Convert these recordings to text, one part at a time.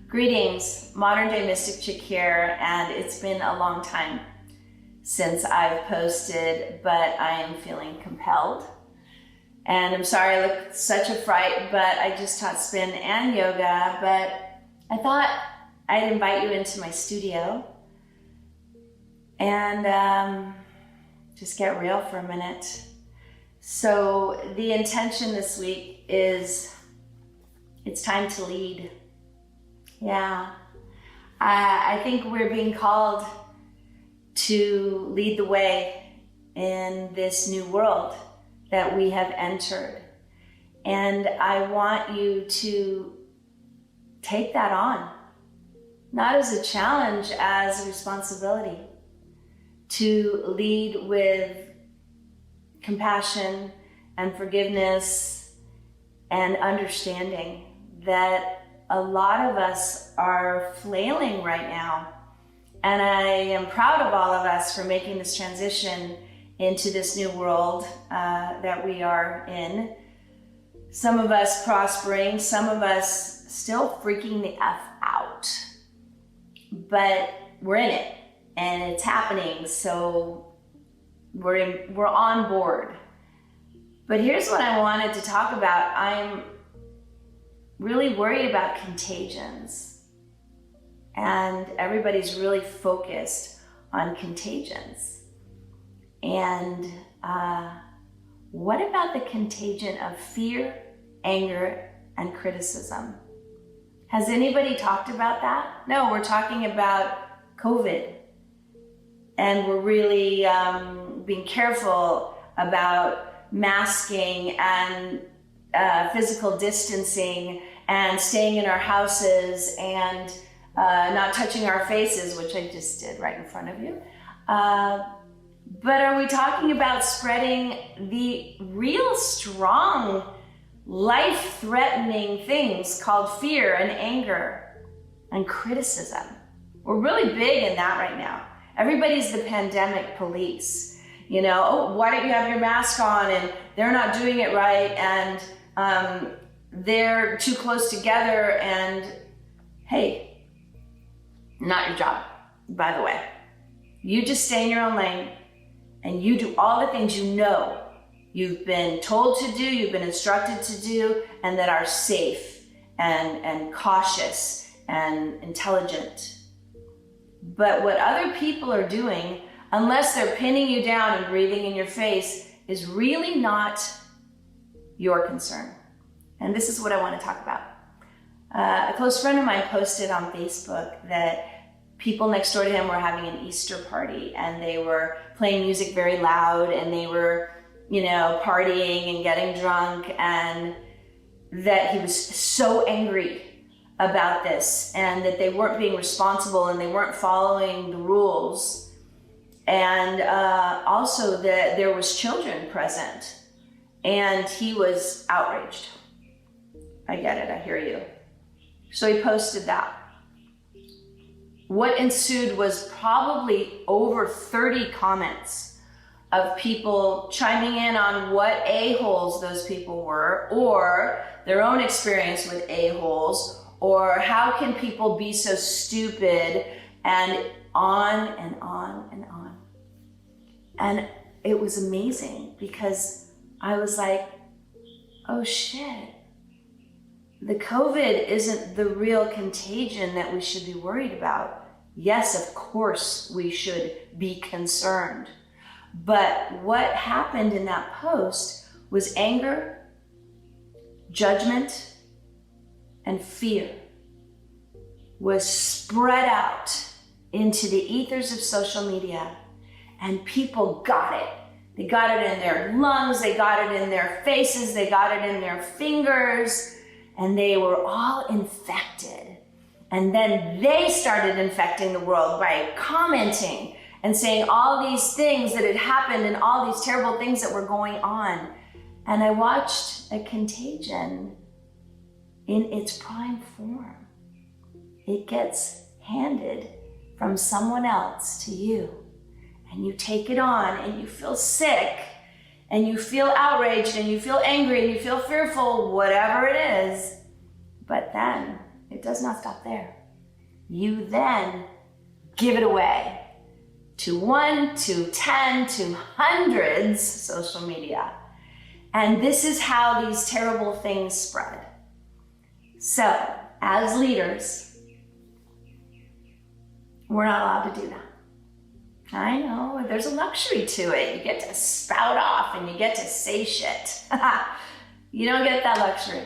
Greetings, Modern Day Mystic Chick here, and it's been a long time since I've posted, but I am feeling compelled. And I'm sorry I look such a fright, but I just taught spin and yoga, but I thought I'd invite you into my studio and just get real for a minute. So the intention this week is it's time to lead. Yeah, I think we're being called to lead the way in this new world that we have entered. And I want you to take that on, not as a challenge, as a responsibility, to lead with compassion and forgiveness and understanding that a lot of us are flailing right now. And I am proud of all of us for making this transition into this new world that we are in. Some of us prospering, some of us still freaking the F out. But we're in it and it's happening, so we're on board. But here's what I wanted to talk about. I'm really worried about contagions, and everybody's really focused on contagions. And what about the contagion of fear, anger, and criticism? Has anybody talked about that? No, we're talking about COVID, and we're really being careful about masking and physical distancing and staying in our houses and not touching our faces, which I just did right in front of you. But are we talking about spreading the real strong, life-threatening things called fear and anger and criticism? We're really big in that right now. Everybody's the pandemic police. You know, oh, why don't you have your mask on? And they're not doing it right. And they're too close together, and hey, not your job, by the way. You just stay in your own lane and you do all the things you know you've been told to do, you've been instructed to do, and that are safe and cautious and intelligent. But what other people are doing, unless they're pinning you down and breathing in your face, is really not your concern. And this is what I want to talk about. A close friend of mine posted on Facebook that people next door to him were having an Easter party, and they were playing music very loud, and they were, you know, partying and getting drunk, and that he was so angry about this, and that they weren't being responsible and they weren't following the rules. And also that there was children present, and he was outraged. I get it, I hear you. So he posted that. What ensued was probably over 30 comments of people chiming in on what a-holes those people were, or their own experience with a-holes, or how can people be so stupid, and on and on and on. And it was amazing because I was like, oh shit. The COVID isn't the real contagion that we should be worried about. Yes, of course we should be concerned. But what happened in that post was anger, judgment, and fear was spread out into the ethers of social media, and people got it. They got it in their lungs, they got it in their faces, they got it in their fingers, and they were all infected. And then they started infecting the world by commenting and saying all these things that had happened and all these terrible things that were going on. And I watched a contagion in its prime form. It gets handed from someone else to you, and you take it on, and you feel sick, and you feel outraged, and you feel angry, and you feel fearful, whatever it is. But then it does not stop there. you then give it away to 1, to 10, to hundreds social media. And this is how these terrible things spread. So, as leaders, we're not allowed to do that. I know, there's a luxury to it. You get to spout off and you get to say shit. You don't get that luxury.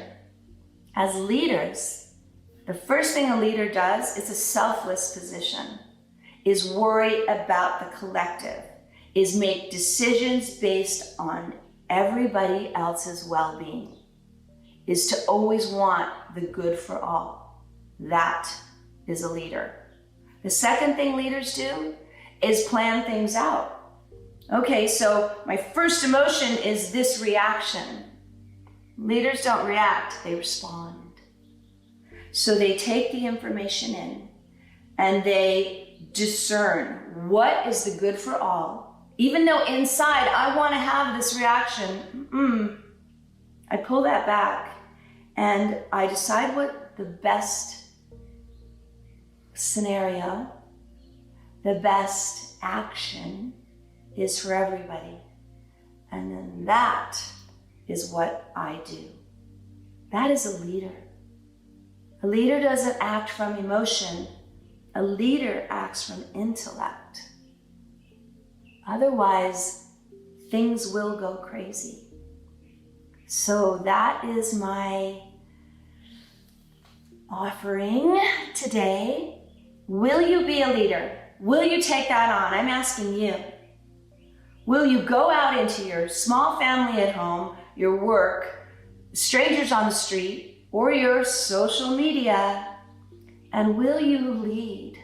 As leaders, the first thing a leader does is a selfless position, is worry about the collective, is make decisions based on everybody else's well-being, is to always want the good for all. That is a leader. The second thing leaders do is plan things out. Okay, so my first emotion is this reaction. Leaders don't react, they respond. So they take the information in and they discern what is the good for all. Even though inside I want to have this reaction, I pull that back and I decide what the best scenario, the best action is for everybody. And then that is what I do. That is a leader. A leader doesn't act from emotion. A leader acts from intellect. Otherwise, things will go crazy. So that is my offering today. Will you be a leader? Will you take that on? I'm asking you. Will you go out into your small family at home, your work, strangers on the street, or your social media, and will you lead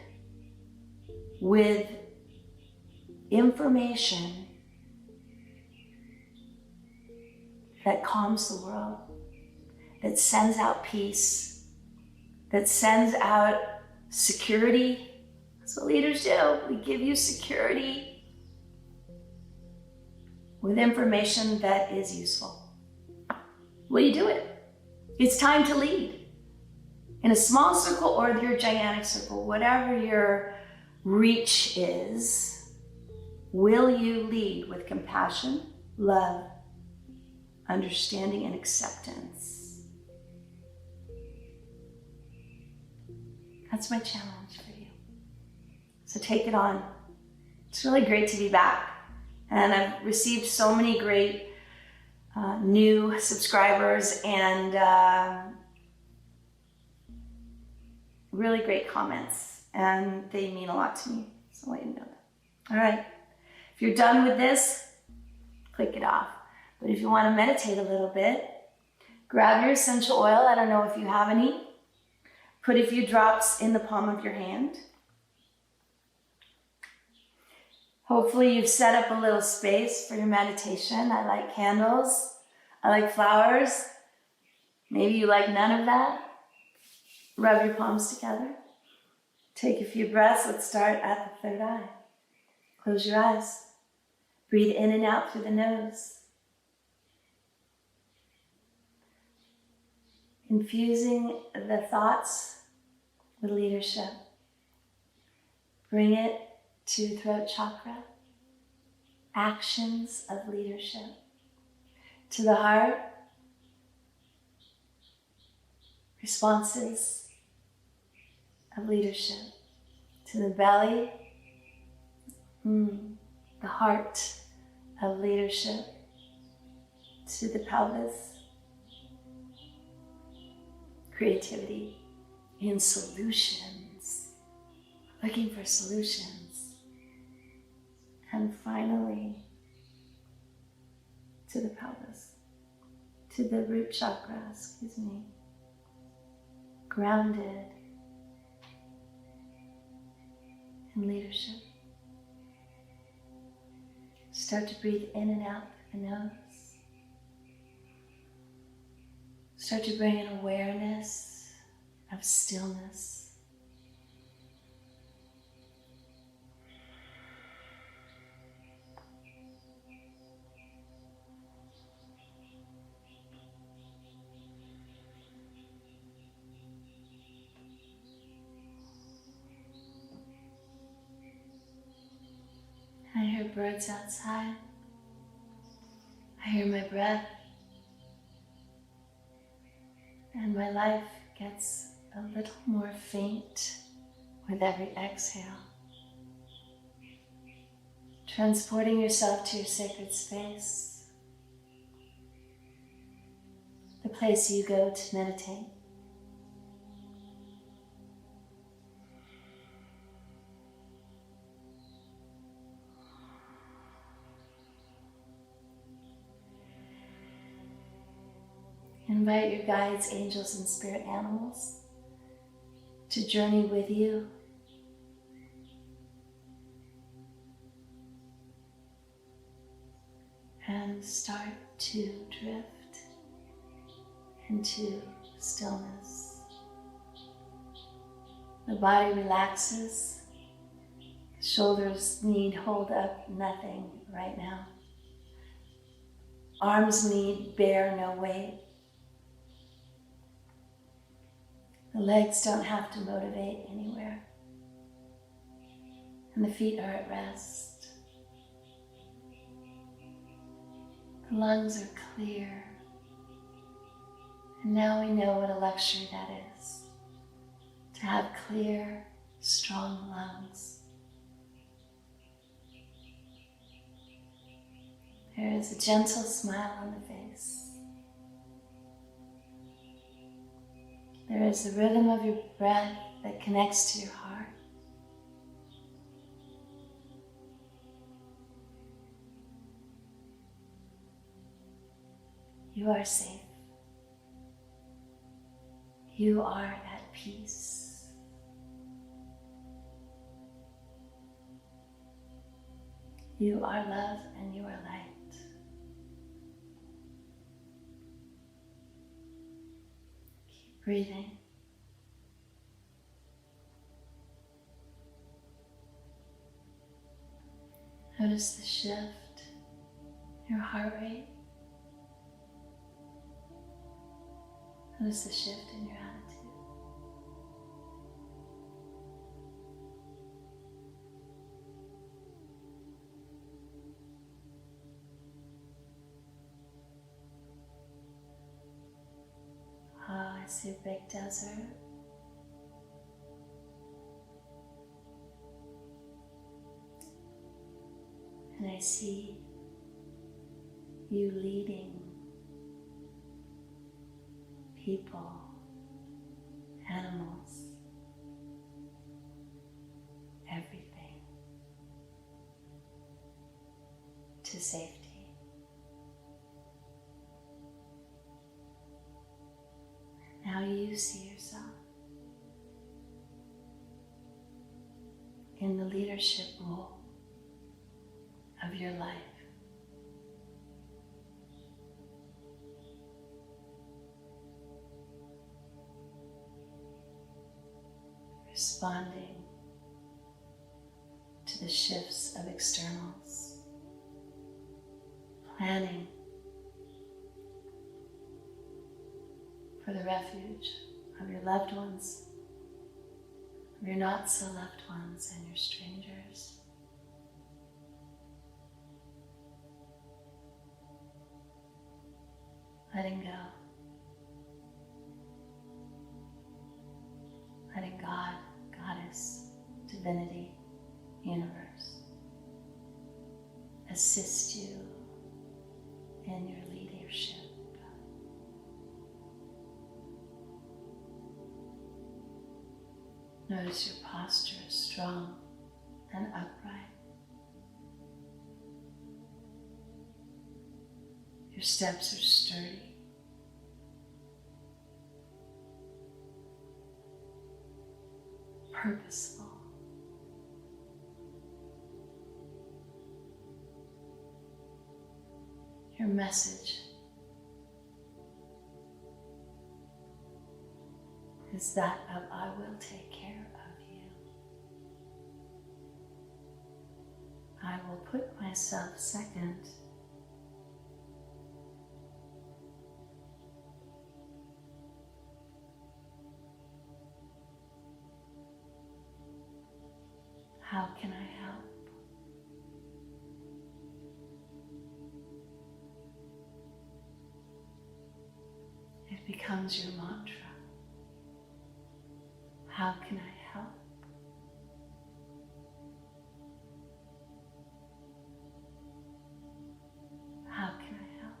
with information that calms the world, that sends out peace, that sends out security? That's what leaders do. We give you security with information that is useful. Will you do it? It's time to lead. In a small circle or your gigantic circle, whatever your reach is, will you lead with compassion, love, understanding, and acceptance? That's my challenge for you. So take it on. It's really great to be back. And I've received so many great new subscribers and really great comments. And they mean a lot to me. So I want you to know that. All right. If you're done with this, click it off. But if you want to meditate a little bit, grab your essential oil. I don't know if you have any. Put a few drops in the palm of your hand. Hopefully you've set up a little space for your meditation. I like candles. I like flowers. Maybe you like none of that. Rub your palms together. Take a few breaths. Let's start at the third eye. Close your eyes. Breathe in and out through the nose. Infusing the thoughts with leadership. Bring it to the throat chakra. Actions of leadership. To the heart. Responses of leadership. To the belly. The heart of leadership. To the pelvis. Creativity in solutions. Looking for solutions. And finally, to the pelvis, to the root chakra, grounded in leadership. Start to breathe in and out through the nose. Start to bring an awareness of stillness. birds outside. I hear my breath. And my life gets a little more faint with every exhale. Transporting yourself to your sacred space, the place you go to meditate. Invite your guides, angels, and spirit animals to journey with you. And start to drift into stillness. The body relaxes. The shoulders need hold up nothing right now. Arms need bear no weight. The legs don't have to motivate anywhere. And the feet are at rest. The lungs are clear. And now we know what a luxury that is, to have clear, strong lungs. There is a gentle smile on the face. There is the rhythm of your breath that connects to your heart. You are safe. You are at peace. You are love and you are light. Keep breathing. Notice the shift, your heart rate. Notice the shift in your attitude. I see a big desert. And I see you leading people, animals, everything to safety. Now you see yourself in the leadership role of your life. Responding to the shifts of externals, planning for the refuge of your loved ones, of your not so loved ones, and your strangers. Letting go. Letting God, Goddess, Divinity, Universe assist you in your leadership. Notice your posture is strong and upright. Your steps are sturdy. Purposeful. Your message is that of I will take care of you. I will put myself second. How can I help? becomes your mantra. How can I help? How can I help?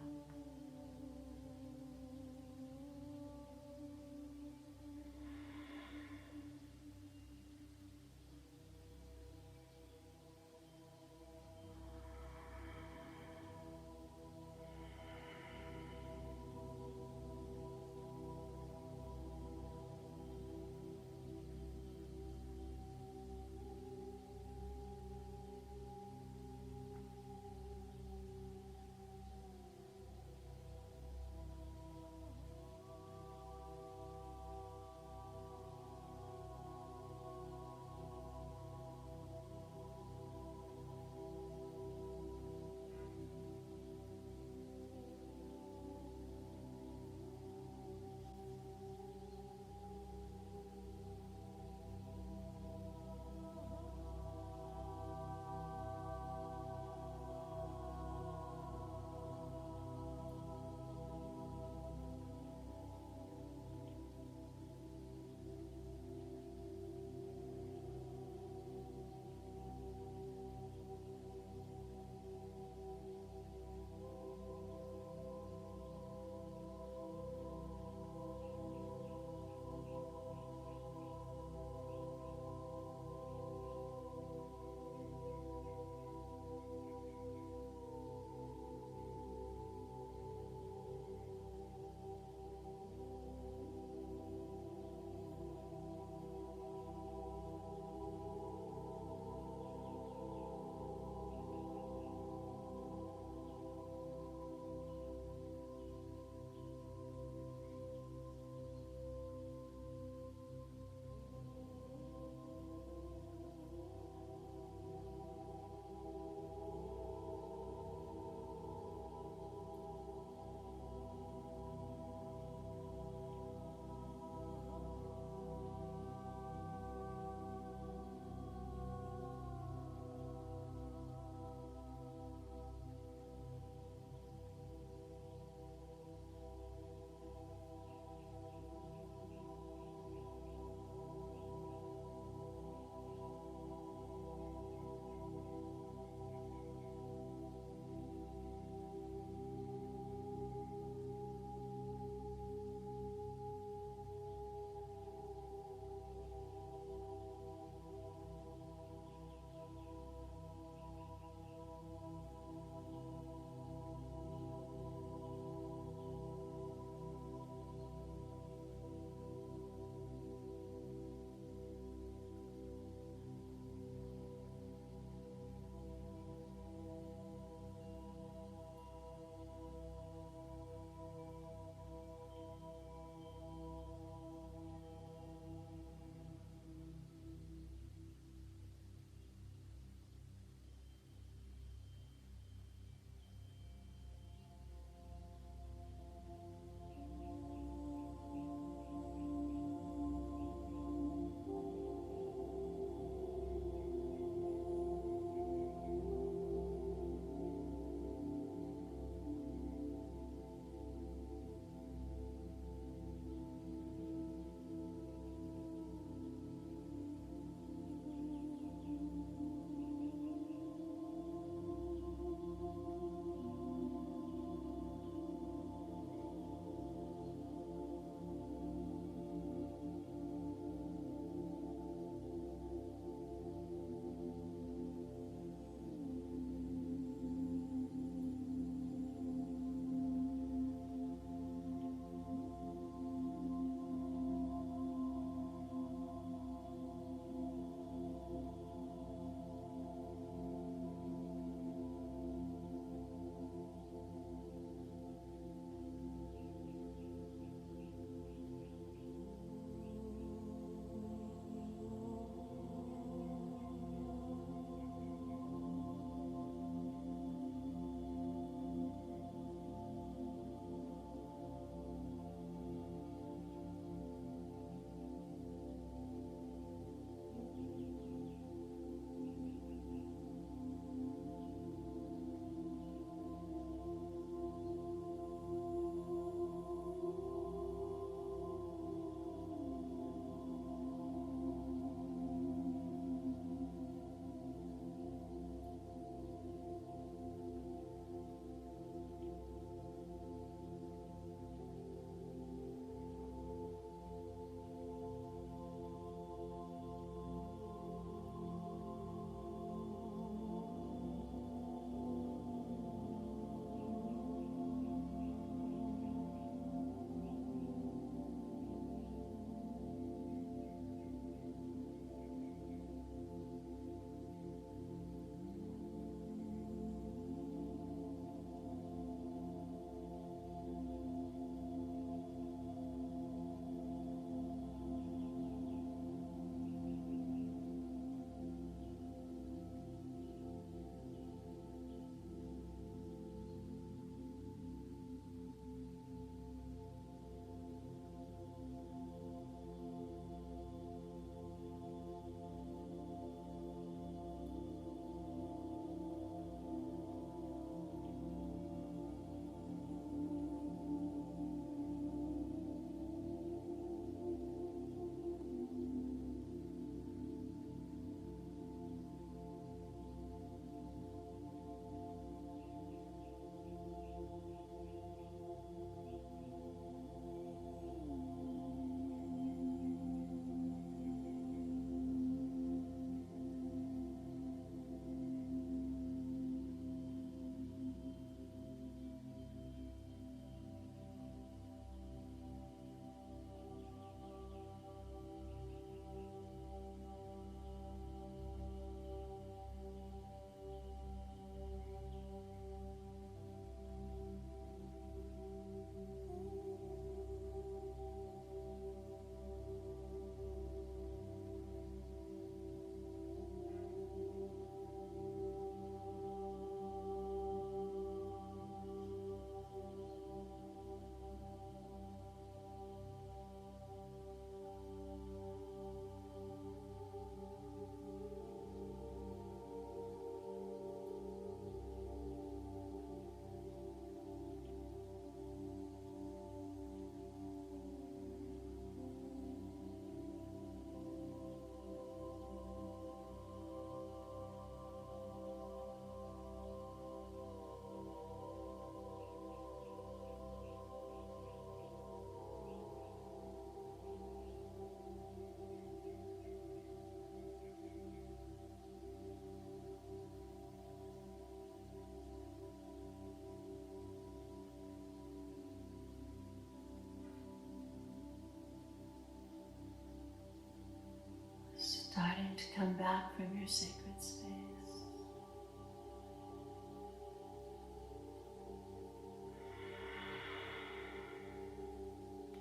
back from your sacred space.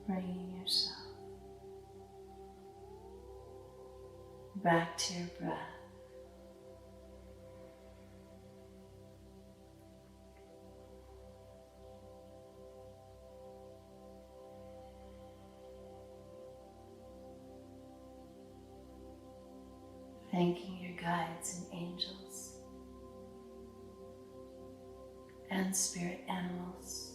Bringing yourself back to your breath. Thanking your guides and angels and spirit animals.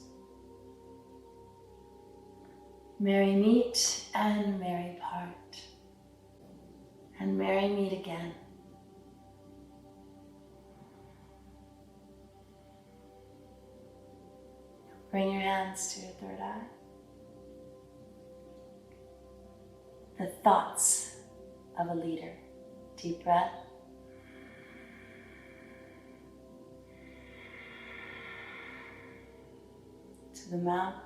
Merry meet and merry part, and merry meet again. Bring your hands to your third eye. The thoughts of a leader. Deep breath. To the mouth.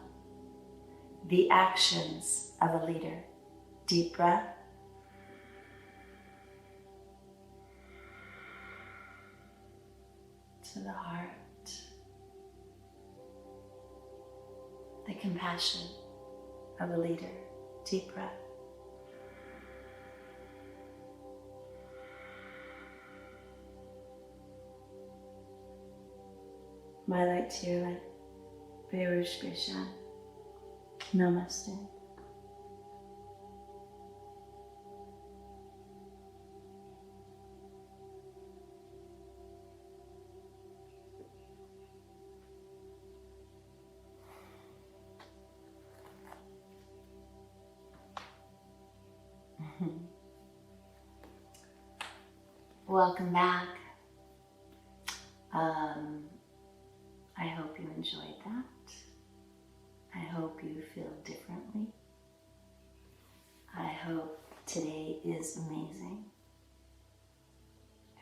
The actions of a leader. Deep breath. To the heart. The compassion of a leader. Deep breath. My light to your light. Berush Bishan. Namaste. Welcome back. I hope you enjoyed that. I hope you feel differently. I hope today is amazing.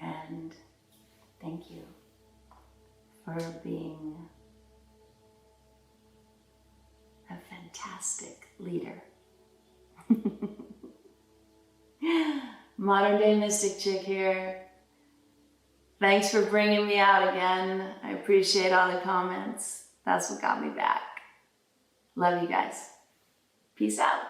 And thank you for being a fantastic leader. Modern day mystic chick here. Thanks for bringing me out again. I appreciate all the comments. That's what got me back. Love you guys. Peace out.